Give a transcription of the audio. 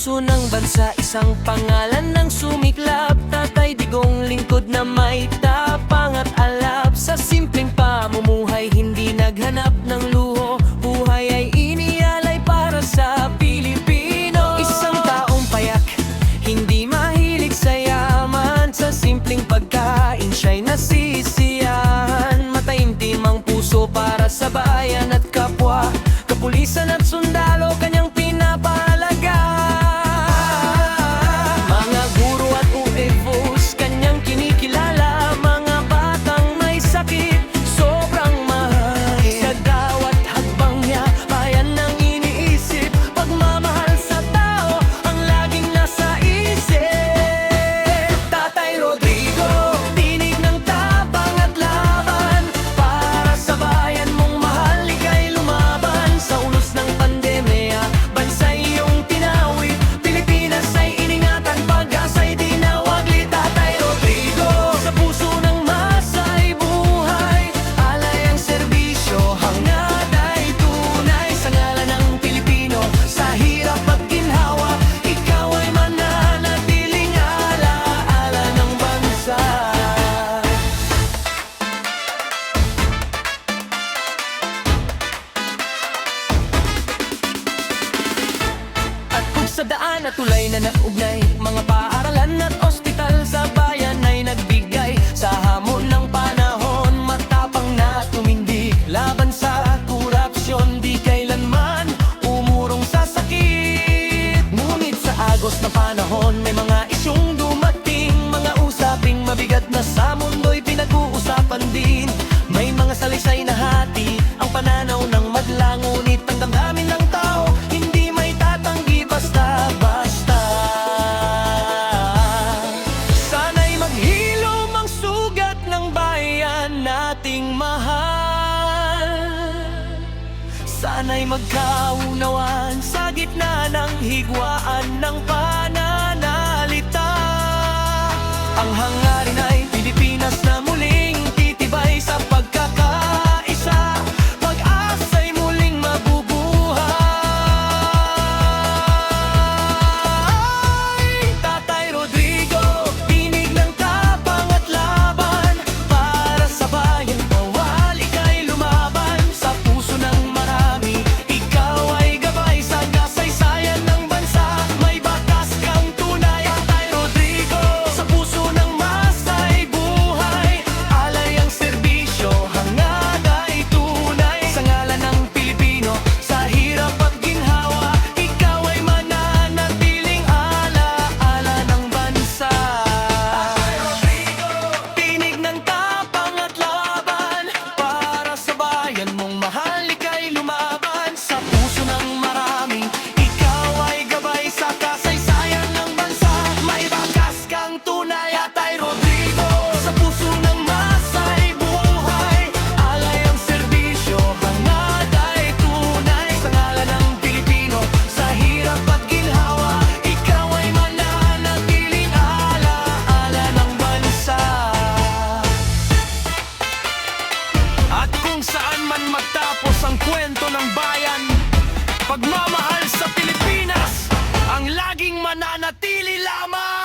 puso ng bansa, isang pangalan ng sumiklap. Tatay Digong, lingkod na may tapang at alab. Sa simpleng pamumuhay, hindi naghanap ng luho. Buhay ay inialay para sa Pilipino. Isang taong payak, hindi mahilig sa yaman. Sa simpleng pagkain, siya'y nasisiyahan. Mataimtim ang puso para sa bayan at kapwa. Kapulisan at sundalo, kanyang pinapahalaga. Mga guro at UFOs, kanyang kinikilala. Mga batang may sakit, sobrang mahal. Sa bawat hakbang niya, bayan ang iniisip. Pagmamahal sa tao, ang laging nasa isip. Tatay Rodrigo, tinig ng tapang at laban. Para sa bayan mong mahal, ika'y lumaban. Sa unos ng pandemya, bansa iyong tinawid. Pilipinas ay iningatan, pag-asa'y dinawagli. Tatay Rodrigo, sa puso ng masa'y buhay. Alay ang serbisyo, hangad ay tunay. Sa ngalan ng Pilipino, sa hirap at ginhawa, ikaw ay mananatiling alaala ng bansa. At kung sa daan at tulay na naugnay, mga paaralan at ospital sa bayan ay nagbigay. Sa hamon ng panahon, matapang na tumindig. Laban sa korupsyon, di kailanman umurong sa sakit. Ngunit sa agos na panahon, may mga isyong dumating. Mga usaping mabigat na sa mundo'y pinag-uusapan din. May mga salisay na hati, ang pananaw ng madla. Ngunit ang damdamin ng tao, hindi may tatanggi basta-basta. Sana'y maghilom ang sugat ng bayan nating mahal. Sana'y magkaunawaan sa gitna ng higwaan ng pananalita. Ang hangarin ay Pilipinas na muling titibay sa pagkakaisa. Pag-asa'y muling mabubuhay. Tatay Rodrigo, tinig ng tapang at laban. Para sa bayan, bawal ika'y lumaban. Sa puso ng marami, ikaw ay gabay. Sa kasaysayan ng bansa, may batas kang tunay. Tatay Rodrigo, sa puso ng masa'y buhay. Alay ang serbisyo, hangad ay tunay. Sa ngalan ng Pilipino, sa hirap at ginhawa, ikaw ay mananatiling alaala ng bansa. Tatay Rodrigo, tinig ng tapang at laban. Para sa bayan mong mahal, ika'y lumaban. Sa puso ng marami, ikaw ay gabay. Sa kasaysayan ng bansa, may bakas kang tunay. Tatay Rodrigo, sa puso ng masa'y buhay. Alay ang serbisyo, hangad ay tunay. Sa ngalan ng Pilipino, sa hirap at ginhawa, ikaw ay mananatiling alaala ng bansa. At kung saan man magtapos ang kwento ng bayan, pagmamahal sa Pilipinas ang laging mananatili lamang.